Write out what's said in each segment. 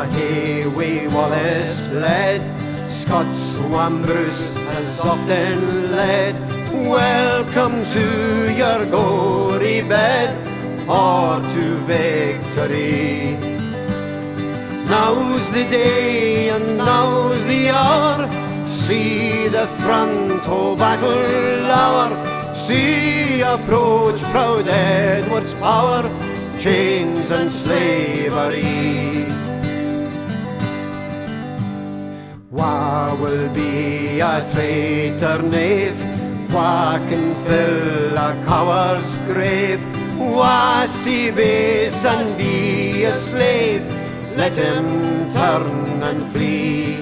here we Wallace bled, Scots one Bruce has often led. Welcome to your gory bed, or to victory. Now's the day and now's the hour, see the front o' battle lower, see approach proud Edward's power, chains and slavery. Wha will be a traitor knave, wha can fill a coward's grave, wha see base and be a slave, let him turn and flee.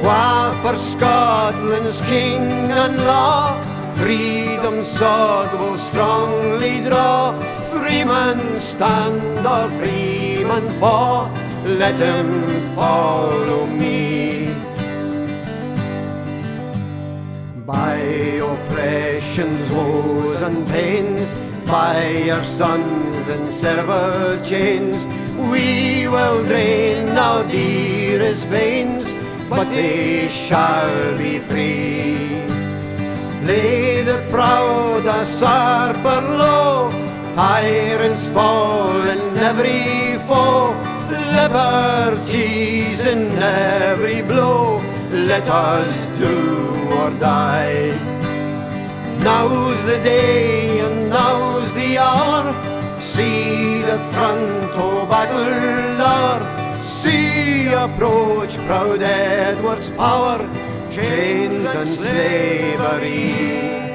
Wha for Scotland's king and law, freedom's sword will strongly draw, freeman stand or freeman fall, let him follow me. By oppression's woes and pains, by our sons in servile chains, we will drain our dearest veins, but they shall be free. Lay the proud usurper low, tyrants fall in every foe, liberty's in every blow, let us do or die. Now's the day and now's the hour, see the front o' battle lower, see approach proud Edward's power, chains and slavery.